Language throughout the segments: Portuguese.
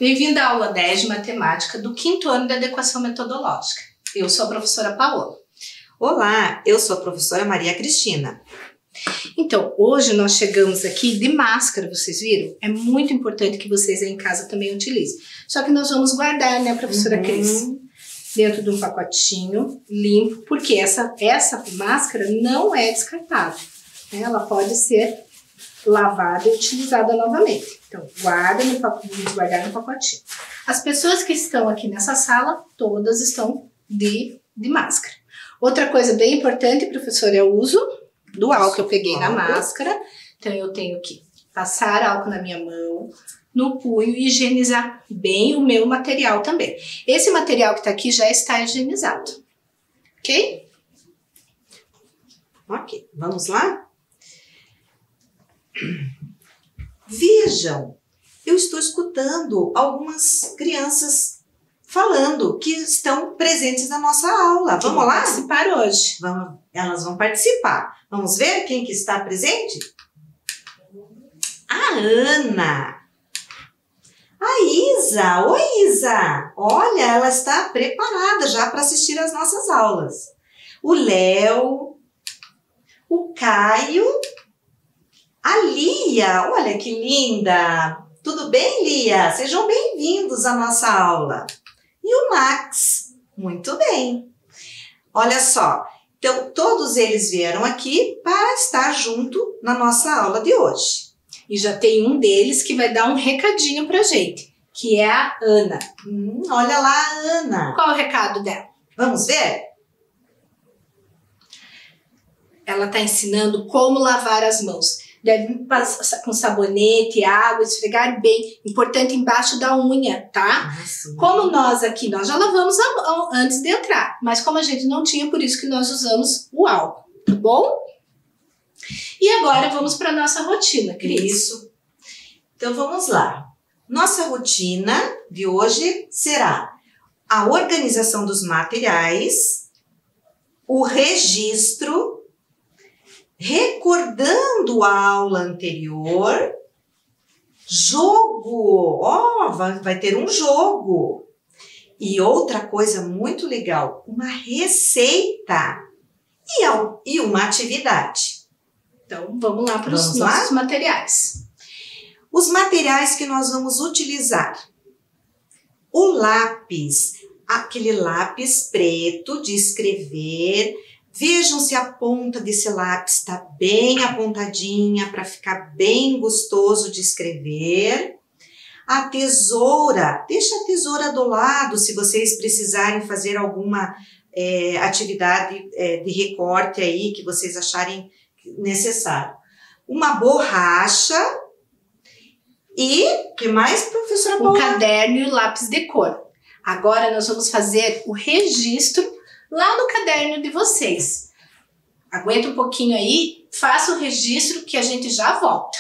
Bem-vindo à aula 10 de matemática do 5º ano da adequação metodológica. Eu sou a professora Paola. Olá, eu sou a professora Maria Cristina. Então, hoje nós chegamos aqui de máscara, vocês viram? É muito importante que vocês aí em casa também utilizem. Só que nós vamos guardar, né, professora Cris? Dentro de um pacotinho limpo, porque essa máscara não é descartável, né? Ela pode ser lavada e utilizada novamente. Então, vamos guardar no pacotinho. As pessoas que estão aqui nessa sala, todas estão de máscara. Outra coisa bem importante, professor, é o uso do álcool que eu peguei na máscara. Então, eu tenho que passar álcool na minha mão, no punho e higienizar bem o meu material também. Esse material que está aqui já está higienizado. Ok? Ok, vamos lá? Vejam, eu estou escutando algumas crianças falando que estão presentes na nossa aula. Vamos lá? Participar hoje. Elas vão participar. Vamos ver quem que está presente? A Ana. A Isa. Oi, Isa. Olha, ela está preparada já para assistir às nossas aulas. O Léo. O Caio. A Lia. Olha que linda. Tudo bem, Lia? Sejam bem-vindos à nossa aula. E o Max. Muito bem. Olha só. Então, todos eles vieram aqui para estar junto na nossa aula de hoje. E já tem um deles que vai dar um recadinho pra gente, que é a Ana. Olha lá a Ana. Qual é o recado dela? Vamos ver? Ela está ensinando como lavar as mãos. Deve passar com sabonete, água, esfregar bem. Importante embaixo da unha, tá? Como nós aqui, nós já lavamos antes de entrar. Mas como a gente não tinha, por isso que nós usamos o álcool, tá bom? E agora vamos para a nossa rotina, Cris. Isso. Então vamos lá. Nossa rotina de hoje será a organização dos materiais, o registro, recordando a aula anterior, jogo. Vai ter um jogo. E outra coisa muito legal, uma receita e uma atividade. Então, vamos lá para os nossos materiais. Os materiais que nós vamos utilizar. O lápis, aquele lápis preto de escrever. Vejam se a ponta desse lápis está bem apontadinha para ficar bem gostoso de escrever. A tesoura, deixa a tesoura do lado se vocês precisarem fazer alguma atividade de recorte aí que vocês acharem necessário. Uma borracha e, o que mais, professora Paola? Um caderno e o lápis de cor. Agora nós vamos fazer o registro lá no caderno de vocês. Aguenta um pouquinho aí, faça o registro que a gente já volta.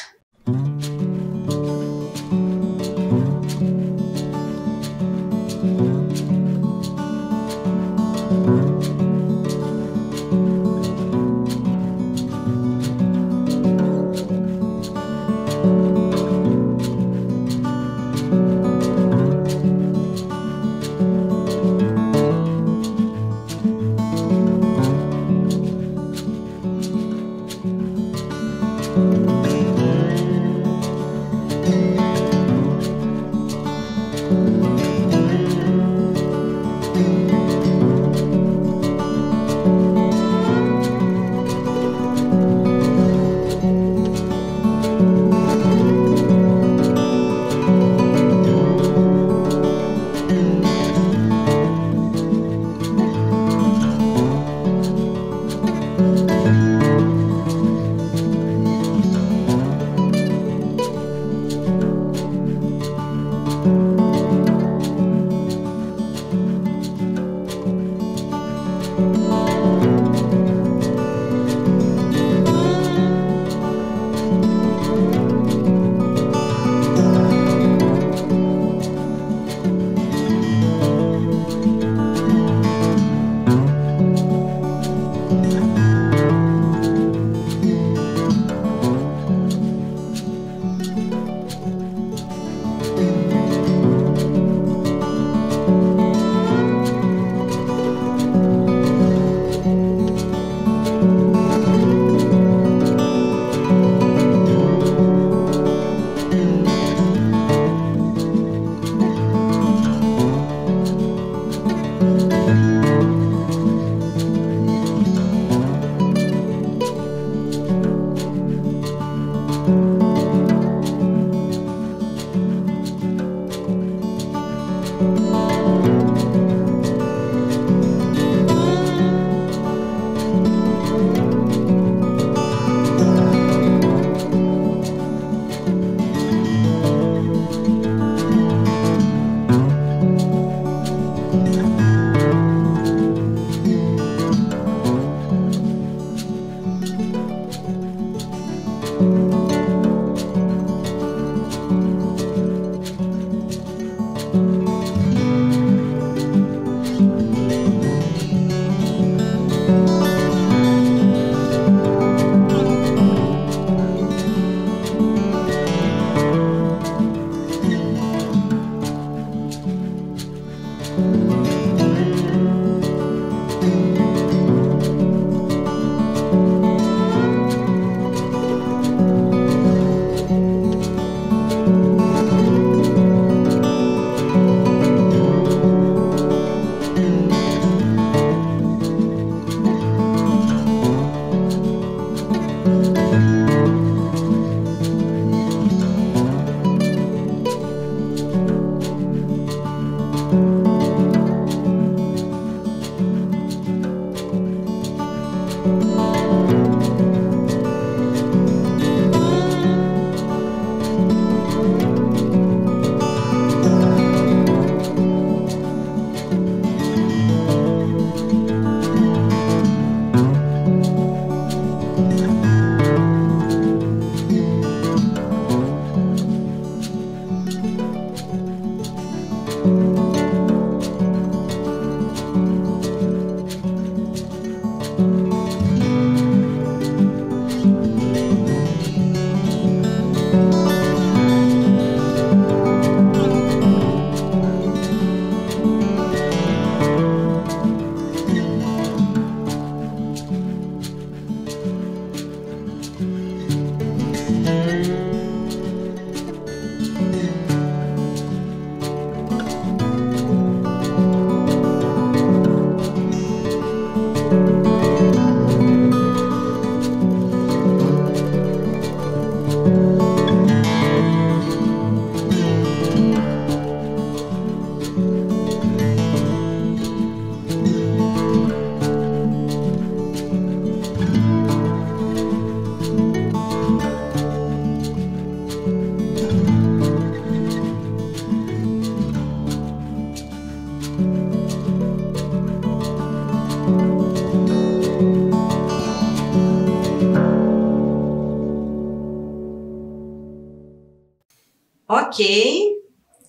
Ok,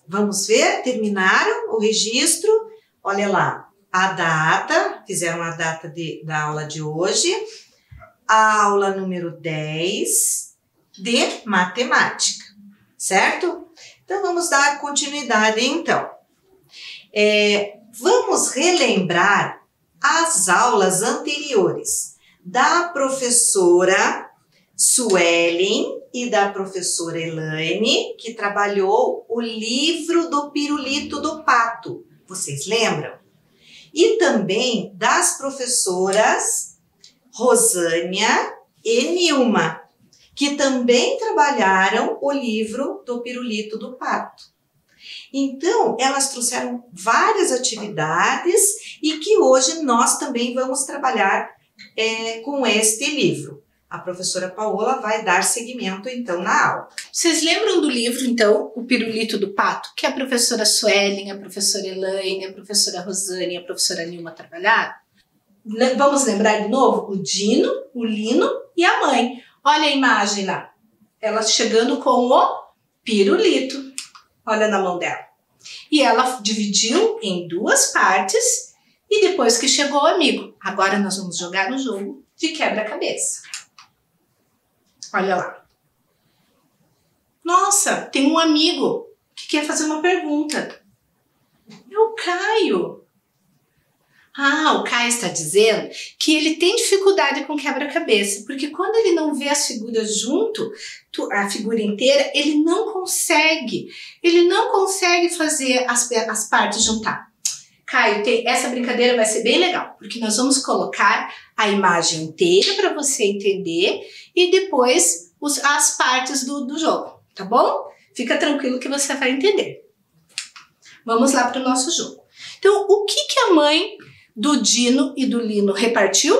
vamos ver, terminaram o registro, olha lá, a data, fizeram a data da aula de hoje, a aula número 10 de matemática, certo? Então vamos dar continuidade então. Vamos relembrar as aulas anteriores da professora Suelen e da professora Elaine, que trabalhou o livro do Pirulito do Pato. Vocês lembram? E também das professoras Rosânia e Nilma, que também trabalharam o livro do Pirulito do Pato. Então, elas trouxeram várias atividades e que hoje nós também vamos trabalhar com este livro. A professora Paola vai dar seguimento, então, na aula. Vocês lembram do livro, então, O Pirulito do Pato, que a professora Suelen, a professora Elaine, a professora Rosane e a professora Nilma trabalharam? Vamos lembrar de novo? O Dino, o Lino e a mãe. Olha a imagem lá. Ela chegando com o pirulito. Olha na mão dela. E ela dividiu em duas partes e depois que chegou o amigo. Agora nós vamos jogar no jogo de quebra-cabeça. Olha lá. Nossa, tem um amigo que quer fazer uma pergunta. É o Caio. Ah, o Caio está dizendo que ele tem dificuldade com quebra-cabeça, porque quando ele não vê as figuras junto, a figura inteira, ele não consegue fazer as partes juntar. Caio, essa brincadeira vai ser bem legal, porque nós vamos colocar a imagem inteira para você entender e depois as partes do jogo, tá bom? Fica tranquilo que você vai entender. Vamos lá para o nosso jogo. Então, o que a mãe do Dino e do Lino repartiu?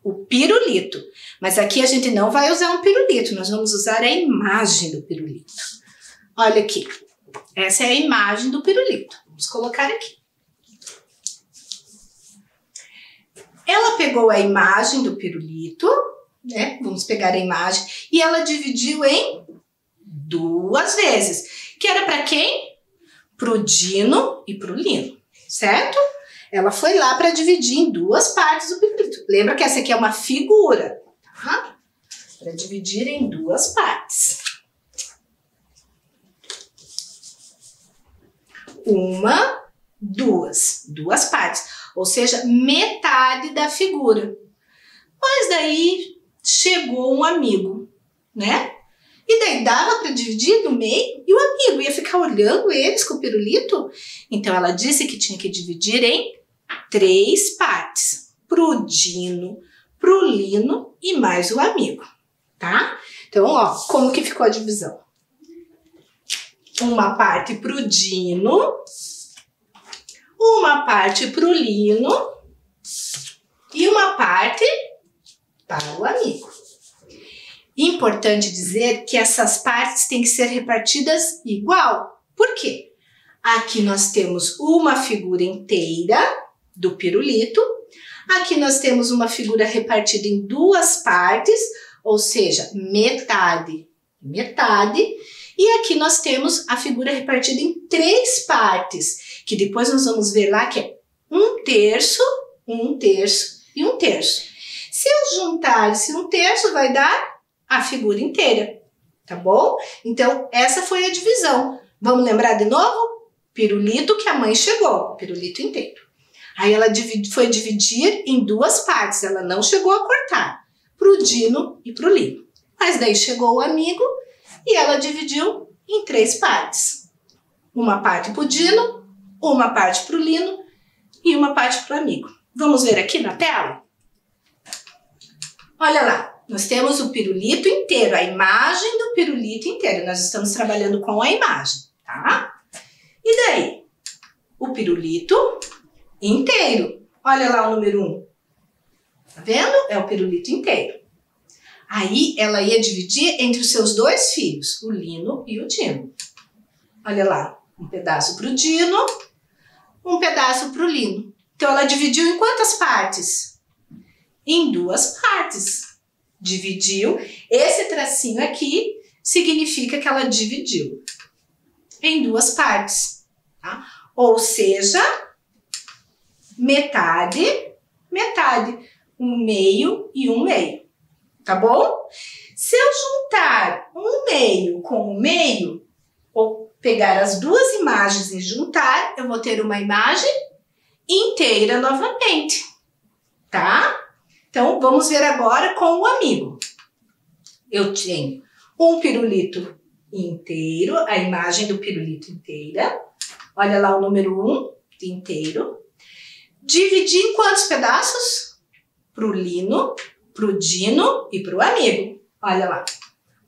O pirulito. Mas aqui a gente não vai usar um pirulito, nós vamos usar a imagem do pirulito. Olha aqui, essa é a imagem do pirulito. Vamos colocar aqui. Ela pegou a imagem do pirulito, né? Vamos pegar a imagem, e ela dividiu em 2 vezes. Que era para quem? Pro Dino e pro Lino, certo? Ela foi lá para dividir em 2 partes o pirulito. Lembra que essa aqui é uma figura, tá? Para dividir em 2 partes. 1, 2. 2 partes. Ou seja, metade da figura. Mas daí chegou um amigo, né? E daí dava para dividir no meio e o amigo ia ficar olhando eles com o pirulito. Então ela disse que tinha que dividir em 3 partes. Pro Dino, pro Lino e mais o amigo, tá? Então, ó, como que ficou a divisão? Uma parte pro Dino, uma parte pro Lino e uma parte para o amigo. Importante dizer que essas partes têm que ser repartidas igual. Por quê? Aqui nós temos uma figura inteira do pirulito. Aqui nós temos uma figura repartida em 2 partes, ou seja, metade, metade. E aqui nós temos a figura repartida em 3 partes, que depois nós vamos ver lá que é 1/3, 1/3 e 1/3. Se eu juntar esse 1/3 vai dar a figura inteira, tá bom? Então, essa foi a divisão. Vamos lembrar de novo? Pirulito que a mãe chegou, pirulito inteiro. Aí ela foi dividir em 2 partes, ela não chegou a cortar, pro Dino e pro Lino. Mas daí chegou o amigo e ela dividiu em 3 partes. Uma parte pro Dino, uma parte pro Lino e uma parte pro amigo. Vamos ver aqui na tela? Olha lá, nós temos o pirulito inteiro, a imagem do pirulito inteiro. Nós estamos trabalhando com a imagem, tá? E daí? O pirulito inteiro. Olha lá o número 1. Tá vendo? É o pirulito inteiro. Aí ela ia dividir entre os seus 2 filhos, o Lino e o Dino. Olha lá, um pedaço pro Dino, um pedaço pro Lino. Então ela dividiu em quantas partes? Em 2 partes. Dividiu. Esse tracinho aqui significa que ela dividiu em 2 partes, tá? Ou seja, metade, metade, 1/2 e 1/2, tá bom? Se eu juntar 1/2 com 1/2, ou pegar as 2 imagens e juntar, eu vou ter uma imagem inteira novamente, tá? Então, vamos ver agora com o amigo. Eu tenho um pirulito inteiro, a imagem do pirulito inteira. Olha lá o número 1, inteiro. Dividi em quantos pedaços? Pro Lino, pro Dino e pro amigo. Olha lá.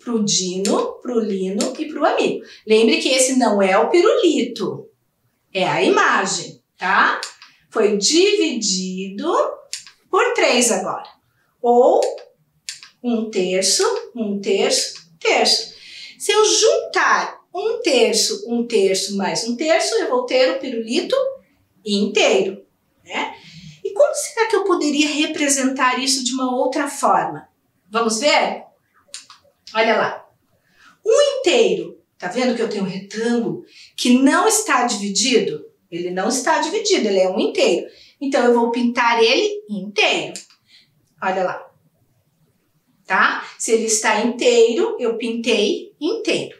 Pro Dino, pro Lino e pro amigo. Lembre que esse não é o pirulito, é a imagem, tá? Foi dividido por 3 agora. Ou 1/3, 1/3, 1/3. Se eu juntar 1/3, 1/3 mais 1/3, eu vou ter o pirulito inteiro, né? E como será que eu poderia representar isso de uma outra forma? Vamos ver? Olha lá. Um inteiro, tá vendo que eu tenho um retângulo que não está dividido? Ele não está dividido, ele é um inteiro. Então, eu vou pintar ele inteiro. Olha lá. Tá? Se ele está inteiro, eu pintei inteiro.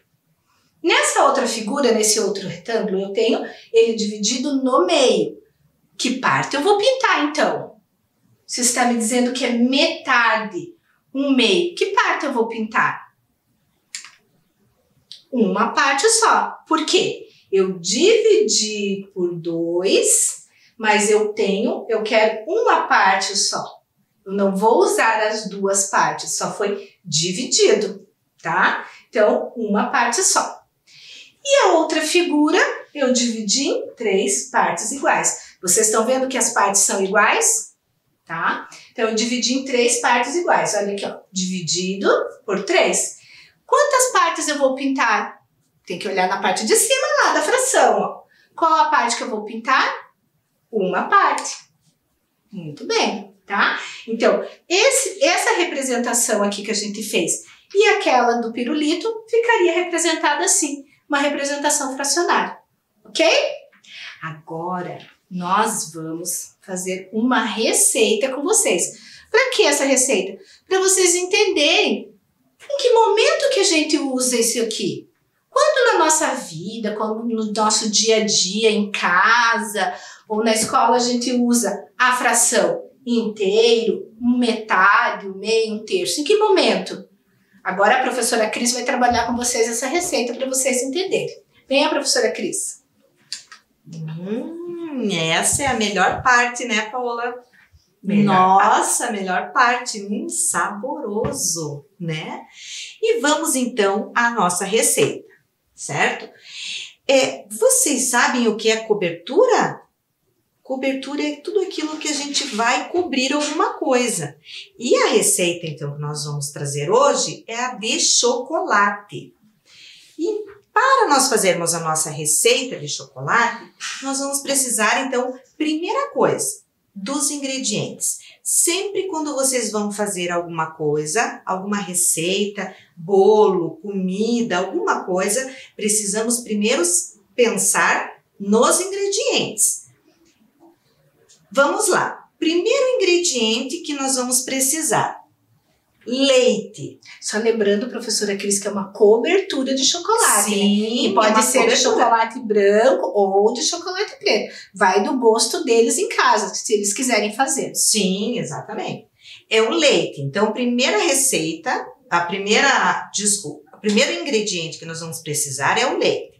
Nessa outra figura, nesse outro retângulo, eu tenho ele dividido no meio. Que parte eu vou pintar, então? Você está me dizendo que é metade, 1/2. Que parte eu vou pintar? Uma parte só. Por quê? Eu dividi por 2, mas eu quero uma parte só. Eu não vou usar as 2 partes, só foi dividido, tá? Então, uma parte só. E a outra figura eu dividi em 3 partes iguais. Vocês estão vendo que as partes são iguais? Tá? Então, eu dividi em 3 partes iguais. Olha aqui, ó. Dividido por 3. Quantas partes eu vou pintar? Tem que olhar na parte de cima lá da fração, ó. Qual a parte que eu vou pintar? Uma parte. Muito bem, tá? Então, essa representação aqui que a gente fez e aquela do pirulito ficaria representada assim. Uma representação fracionária. Ok? Agora, nós vamos fazer uma receita com vocês. Para que essa receita? Para vocês entenderem em que momento que a gente usa isso aqui. Quando na nossa vida, quando no nosso dia a dia, em casa ou na escola, a gente usa a fração inteiro, metade, meio, um terço. Em que momento? Agora a professora Cris vai trabalhar com vocês essa receita para vocês entenderem. Venha, professora Cris. Essa é a melhor parte, né, Paola? Nossa, melhor parte. Saboroso, né? E vamos então à nossa receita, certo? Vocês sabem o que é cobertura? Cobertura é tudo aquilo que a gente vai cobrir alguma coisa. E a receita, então, que nós vamos trazer hoje é a de chocolate. E para nós fazermos a nossa receita de chocolate, nós vamos precisar, então, primeira coisa, dos ingredientes. Sempre quando vocês vão fazer alguma coisa, alguma receita, bolo, comida, alguma coisa, precisamos primeiro pensar nos ingredientes. Vamos lá. Primeiro ingrediente que nós vamos precisar: leite. Só lembrando, professora Cris, que é uma cobertura de chocolate. Sim, né? E pode ser cobertura de chocolate branco ou de chocolate preto. Vai do gosto deles em casa, se eles quiserem fazer. Sim, exatamente. É o leite. Então, primeira receita, o primeiro ingrediente que nós vamos precisar é o leite.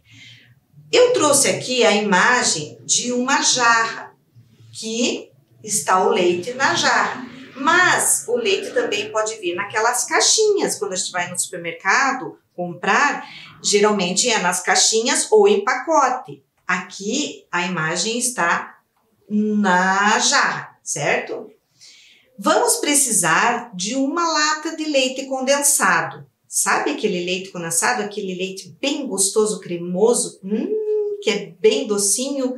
Eu trouxe aqui a imagem de uma jarra, que está o leite na jarra. Mas o leite também pode vir naquelas caixinhas. Quando a gente vai no supermercado comprar, geralmente é nas caixinhas ou em pacote. Aqui a imagem está na jarra, certo? Vamos precisar de uma lata de leite condensado. Sabe aquele leite condensado? Aquele leite bem gostoso, cremoso, que é bem docinho.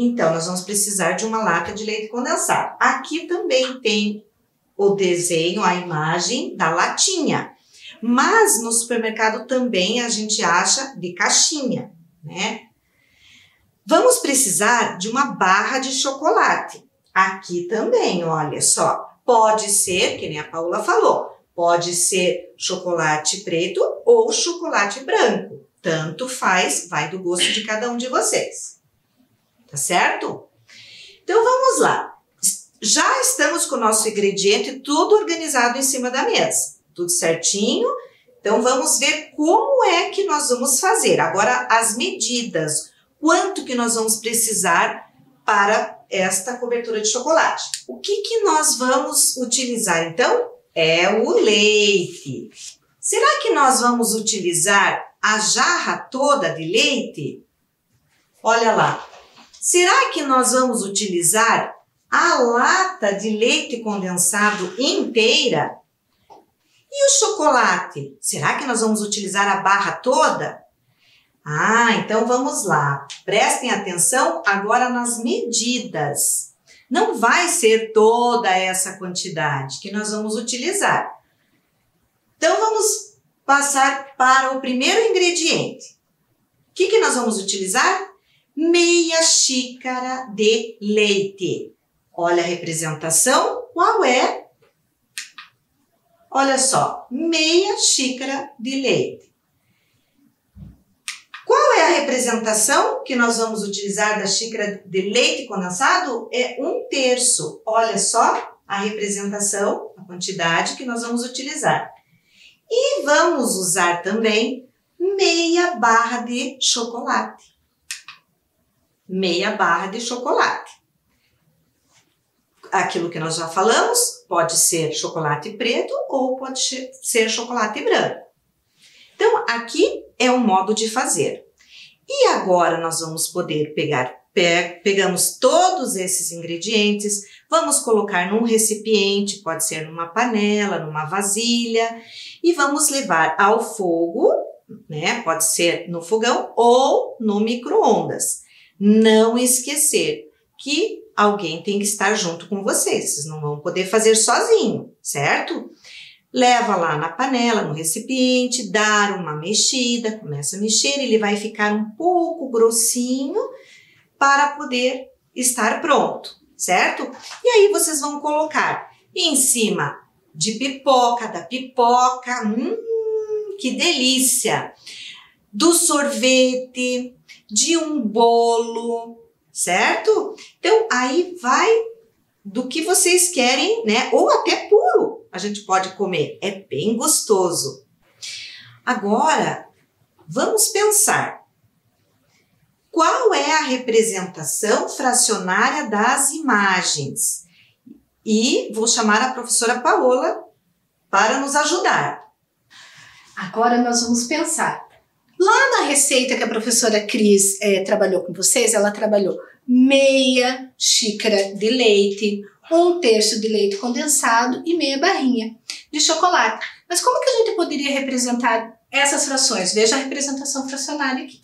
Então, nós vamos precisar de uma lata de leite condensado. Aqui também tem o desenho, a imagem da latinha. Mas no supermercado também a gente acha de caixinha, né? Vamos precisar de uma barra de chocolate. Aqui também, olha só. Pode ser, que nem a Paula falou, pode ser chocolate preto ou chocolate branco. Tanto faz, vai do gosto de cada um de vocês. Tá certo? Então, vamos lá. Já estamos com o nosso ingrediente tudo organizado em cima da mesa. Tudo certinho. Então, vamos ver como é que nós vamos fazer. Agora, as medidas. Quanto que nós vamos precisar para esta cobertura de chocolate? O que nós vamos utilizar, então? É o leite. Será que nós vamos utilizar a jarra toda de leite? Olha lá. Será que nós vamos utilizar a lata de leite condensado inteira? E o chocolate? Será que nós vamos utilizar a barra toda? Então vamos lá. Prestem atenção agora nas medidas. Não vai ser toda essa quantidade que nós vamos utilizar. Então vamos passar para o primeiro ingrediente. O que nós vamos utilizar? Meia xícara de leite. Olha a representação, qual é? Olha só, meia xícara de leite. Qual é a representação que nós vamos utilizar da xícara de leite condensado? É 1/3. Olha só a representação, a quantidade que nós vamos utilizar. E vamos usar também meia barra de chocolate. Meia barra de chocolate. Aquilo que nós já falamos, pode ser chocolate preto ou pode ser chocolate branco. Então, aqui é um modo de fazer. E agora nós vamos poder pegamos todos esses ingredientes, vamos colocar num recipiente, pode ser numa panela, numa vasilha, e vamos levar ao fogo, né? Pode ser no fogão ou no micro-ondas. Não esquecer que alguém tem que estar junto com vocês, vocês não vão poder fazer sozinho, certo? Leva lá na panela, no recipiente, dá uma mexida, começa a mexer, ele vai ficar um pouco grossinho para poder estar pronto, certo? E aí vocês vão colocar em cima de pipoca, da pipoca, que delícia! Do sorvete, de um bolo, certo? Então, aí vai do que vocês querem, né? Ou até puro, a gente pode comer. É bem gostoso. Agora, vamos pensar. Qual é a representação fracionária das imagens? E vou chamar a professora Paola para nos ajudar. Agora nós vamos pensar. Lá na receita que a professora Cris trabalhou com vocês, ela trabalhou meia xícara de leite, 1/3 de leite condensado e meia barrinha de chocolate. Mas como que a gente poderia representar essas frações? Veja a representação fracionária aqui.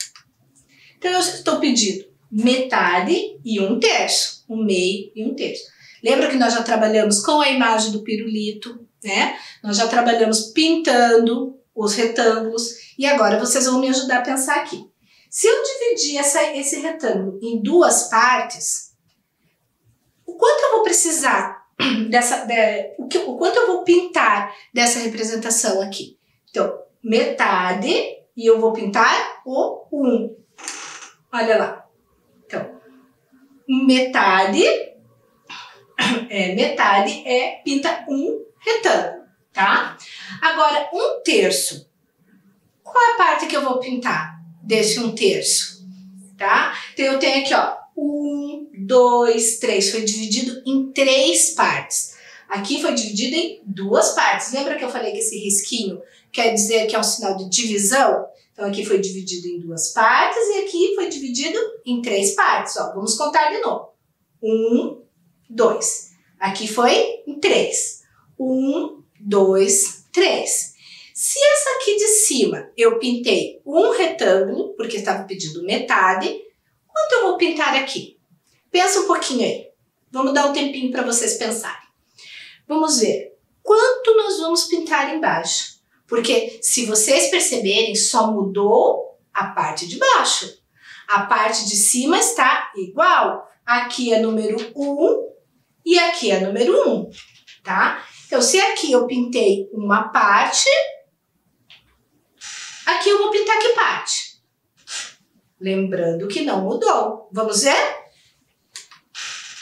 Então, eu estou pedindo metade e 1/3, 1/2 e 1/3. Lembra que nós já trabalhamos com a imagem do pirulito, né? Nós já trabalhamos pintando os retângulos e agora vocês vão me ajudar a pensar aqui. Se eu dividir esse retângulo em duas partes, o quanto eu vou precisar o quanto eu vou pintar dessa representação aqui? Então, metade e eu vou pintar o 1. Olha lá. Então, metade pinta um retângulo, tá? Agora, 1/3. Qual é a parte que eu vou pintar desse 1/3? Tá? Então, eu tenho aqui, ó, 1, 2, 3. Foi dividido em 3 partes. Aqui foi dividido em 2 partes. Lembra que eu falei que esse risquinho quer dizer que é um sinal de divisão? Então, aqui foi dividido em 2 partes e aqui foi dividido em 3 partes. Ó, vamos contar de novo. 1, 2. Aqui foi em 3. 1, 2, 3. Se essa aqui de cima eu pintei um retângulo, porque estava pedindo metade, quanto eu vou pintar aqui? Pensa um pouquinho aí. Vamos dar um tempinho para vocês pensarem. Vamos ver quanto nós vamos pintar embaixo. Porque se vocês perceberem, só mudou a parte de baixo. A parte de cima está igual. Aqui é número 1 e aqui é número 1, tá? Então, se aqui eu pintei uma parte, aqui eu vou pintar que parte? Lembrando que não mudou. Vamos ver?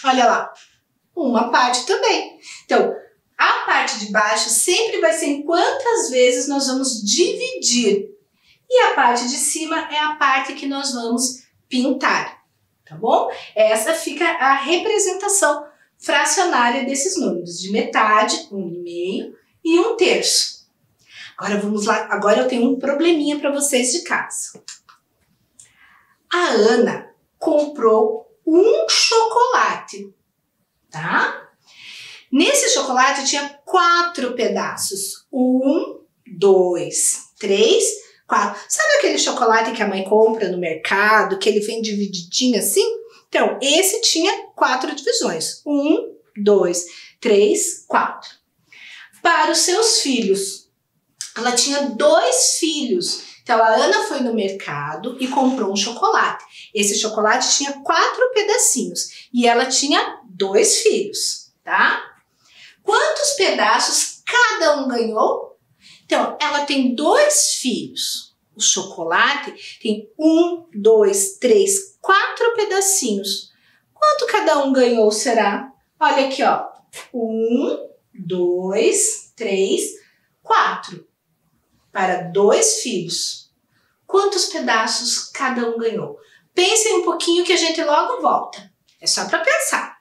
Olha lá. Uma parte também. Então, a parte de baixo sempre vai ser em quantas vezes nós vamos dividir. E a parte de cima é a parte que nós vamos pintar. Tá bom? Essa fica a representação fracionária desses números. De metade, 1/2 e 1/3. Agora vamos lá. Agora eu tenho um probleminha para vocês de casa. A Ana comprou um chocolate, tá? Nesse chocolate tinha 4 pedaços. 1, 2, 3, 4. Sabe aquele chocolate que a mãe compra no mercado, que ele vem divididinho assim? Então, esse tinha 4 divisões. 1, 2, 3, 4. Para os seus filhos, ela tinha 2 filhos. Então, a Ana foi no mercado e comprou um chocolate. Esse chocolate tinha 4 pedacinhos e ela tinha 2 filhos, tá? Quantos pedaços cada um ganhou? Então, ela tem 2 filhos. O chocolate tem 1, 2, 3, 4 pedacinhos. Quanto cada um ganhou, será? Olha aqui, ó. 1, 2, 3, 4. Para 2 filhos. Quantos pedaços cada um ganhou? Pensem um pouquinho que a gente logo volta. É só para pensar.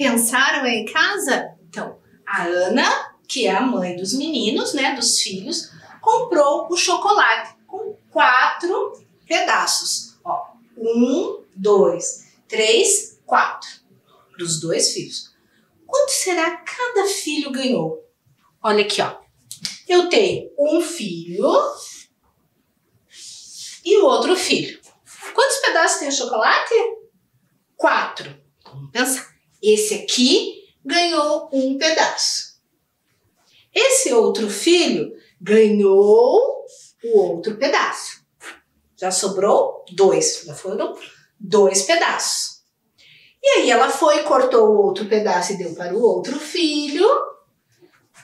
Pensaram aí em casa? Então, a Ana, que é a mãe dos meninos, né, dos filhos, comprou o chocolate com 4 pedaços. Ó, 1, 2, 3, 4. Para os 2 filhos. Quanto será cada filho ganhou? Olha aqui, ó. Eu tenho um filho e o outro filho. Quantos pedaços tem o chocolate? 4. Vamos pensar. Esse aqui ganhou um pedaço. Esse outro filho ganhou o outro pedaço. Já sobrou 2. Já foram 2 pedaços. E aí ela foi, cortou o outro pedaço e deu para o outro filho.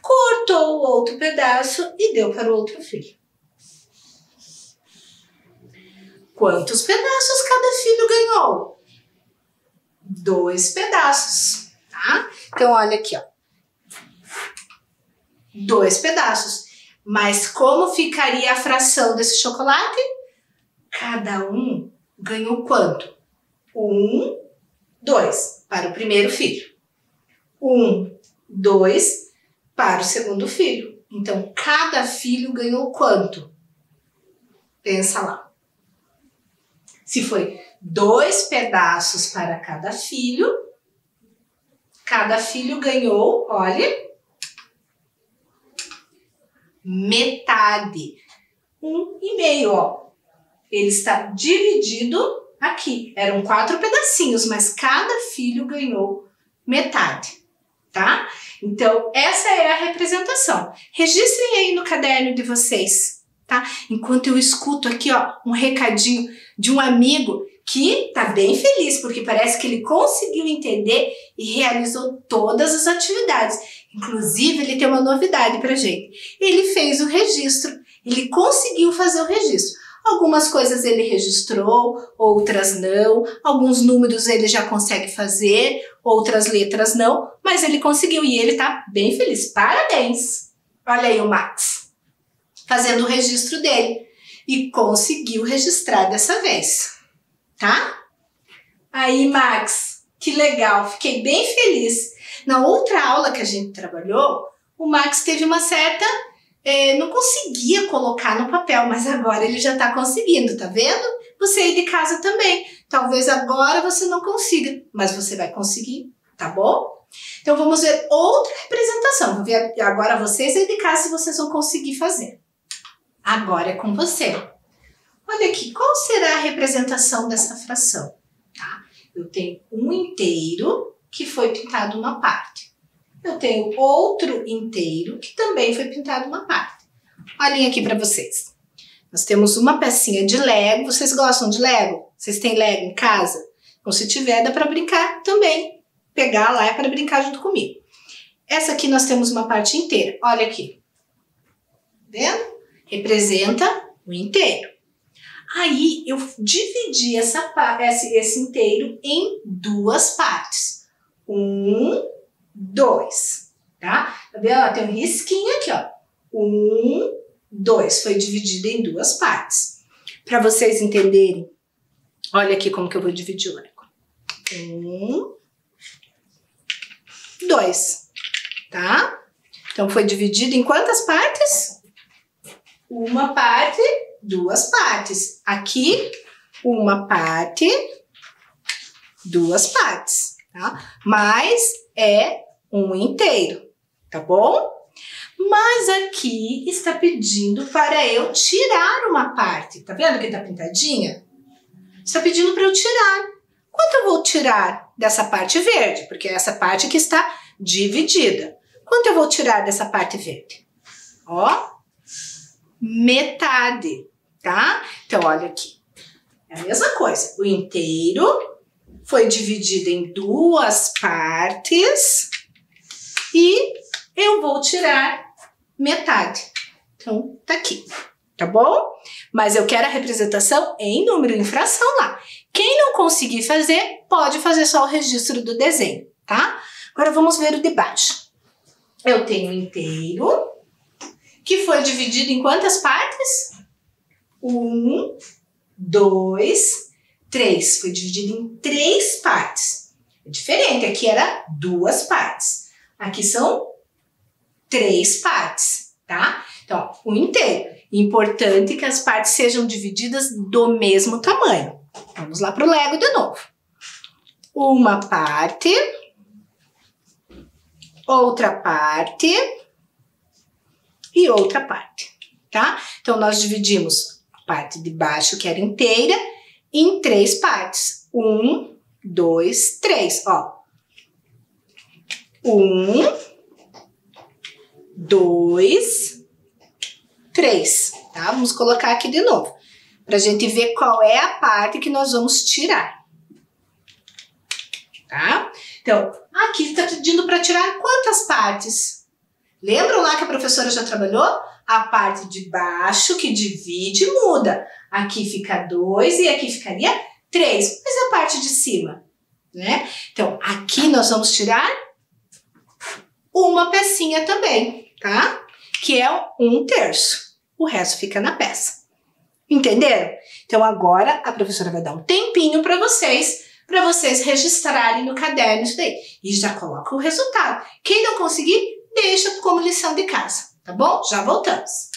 Cortou o outro pedaço e deu para o outro filho. Quantos pedaços cada filho ganhou? 2 pedaços, tá? Então, olha aqui, ó. 2 pedaços. Mas como ficaria a fração desse chocolate? Cada um ganhou quanto? 1, 2 para o primeiro filho. 1, 2 para o segundo filho. Então, cada filho ganhou quanto? Pensa lá. Se foi 2 pedaços para cada filho ganhou, olha, metade. 1,5, ó. Ele está dividido aqui. Eram 4 pedacinhos, mas cada filho ganhou metade, tá? Então, essa é a representação. Registrem aí no caderno de vocês, tá? Enquanto eu escuto aqui, ó, um recadinho de um amigo que tá bem feliz, porque parece que ele conseguiu entender e realizou todas as atividades. Inclusive, ele tem uma novidade pra gente. Ele fez o registro, ele conseguiu fazer o registro. Algumas coisas ele registrou, outras não. Alguns números ele já consegue fazer, outras letras não. Mas ele conseguiu e ele tá bem feliz. Parabéns! Olha aí o Max, fazendo o registro dele. E conseguiu registrar dessa vez, tá? Aí, Max, que legal. Fiquei bem feliz. Na outra aula que a gente trabalhou, o Max teve uma certa... não conseguia colocar no papel, mas agora ele já está conseguindo, tá vendo? Você aí de casa também. Talvez agora você não consiga, mas você vai conseguir, tá bom? Então vamos ver outra representação. Vou ver agora vocês aí de casa se vocês vão conseguir fazer. Agora é com você. Olha aqui, qual será a representação dessa fração? Tá? Eu tenho um inteiro que foi pintado uma parte. Eu tenho outro inteiro que também foi pintado uma parte. Olhem aqui para vocês. Nós temos uma pecinha de Lego. Vocês gostam de Lego? Vocês têm Lego em casa? Então, se tiver, dá para brincar também. Pegar lá para brincar junto comigo. Essa aqui nós temos uma parte inteira. Olha aqui. Vendo? Representa o inteiro. Aí, eu dividi esse inteiro em 2 partes. 1, 2, tá? Tá vendo? Ó, tem um risquinho aqui, ó. 1, 2. Foi dividido em 2 partes. Para vocês entenderem, olha aqui como que eu vou dividir o Lego. 1, 2, tá? Então, foi dividido em quantas partes? Uma parte, 2 partes. Aqui, uma parte, 2 partes, tá? Mas é um inteiro, tá bom? Mas aqui está pedindo para eu tirar uma parte. Tá vendo que tá pintadinha? Está pedindo para eu tirar. Quanto eu vou tirar dessa parte verde? Porque é essa parte que está dividida. Quanto eu vou tirar dessa parte verde? Ó, metade, tá? Então, olha aqui. É a mesma coisa. O inteiro foi dividido em 2 partes e eu vou tirar metade. Então, tá aqui, tá bom? Mas eu quero a representação em número, em fração lá. Quem não conseguir fazer, pode fazer só o registro do desenho, tá? Agora vamos ver o de baixo. Eu tenho um inteiro que foi dividido em quantas partes? 1, 2, 3. Foi dividido em 3 partes. É diferente, aqui era 2 partes. Aqui são 3 partes, tá? Então, ó, o inteiro. Importante que as partes sejam divididas do mesmo tamanho. Vamos lá para o Lego de novo. Uma parte, outra parte e outra parte, tá? Então, nós dividimos a parte de baixo, que era inteira, em 3 partes. 1, 2, 3, ó. 1, 2, 3, tá? Vamos colocar aqui de novo, pra gente ver qual é a parte que nós vamos tirar, tá? Então, aqui tá pedindo para tirar quantas partes? Lembram lá que a professora já trabalhou? A parte de baixo que divide muda. Aqui fica 2 e aqui ficaria 3. Mas a parte de cima, né? Então, aqui nós vamos tirar uma pecinha também, tá? Que é 1/3. O resto fica na peça. Entenderam? Então, agora a professora vai dar um tempinho para vocês registrarem no caderno isso daí. E já coloca o resultado. Quem não conseguir, deixa como lição de casa, tá bom? Já voltamos.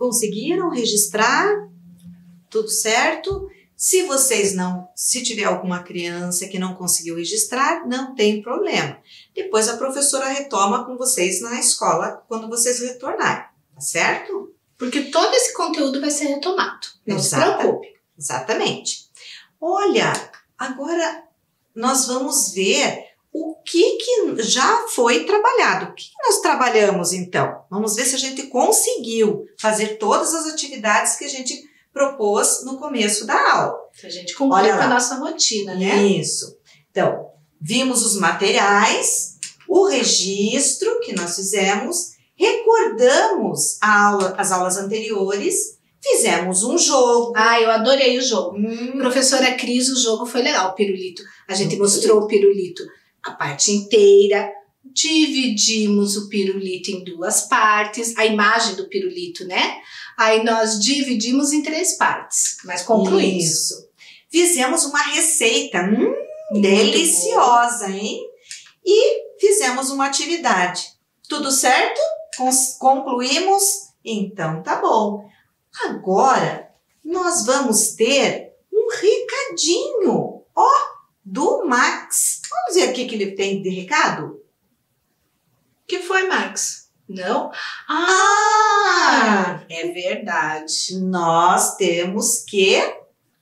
Conseguiram registrar? Tudo certo? Se vocês não, se tiver alguma criança que não conseguiu registrar, não tem problema. Depois a professora retoma com vocês na escola quando vocês retornarem, tá certo? Porque todo esse conteúdo vai ser retomado. Não se preocupe. Exatamente. Olha, agora nós vamos ver o que já foi trabalhado. O que nós trabalhamos então? Vamos ver se a gente conseguiu fazer todas as atividades que a gente propôs no começo da aula. A gente cumpriu com a nossa rotina, né? Isso. Então, vimos os materiais, o registro que nós fizemos, recordamos as aulas anteriores, fizemos um jogo. Ah, eu adorei o jogo. Professora Cris, o jogo foi legal, o pirulito. A gente mostrou o pirulito, a parte inteira, dividimos o pirulito em 2 partes, a imagem do pirulito, né? Aí nós dividimos em 3 partes, mas concluímos. Isso. Fizemos uma receita deliciosa, hein? E fizemos uma atividade. Tudo certo? Concluímos? Então tá bom. Agora nós vamos ter um recadinho, do Max. Vamos ver aqui que ele tem de recado? Que foi, Max? Não? É verdade. Nós temos que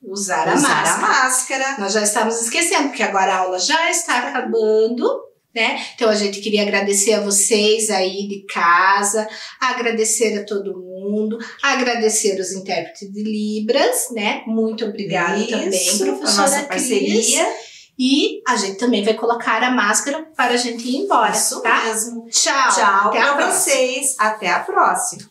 usar a máscara. Nós já estávamos esquecendo, porque agora a aula já está acabando, né? Então a gente queria agradecer a vocês aí de casa, agradecer a todo mundo, agradecer os intérpretes de Libras, né? Muito obrigada também, professora nossa parceria. Cris. E a gente também vai colocar a máscara para a gente ir embora, Isso tá? mesmo. Tchau. Tchau para vocês. Até a próxima.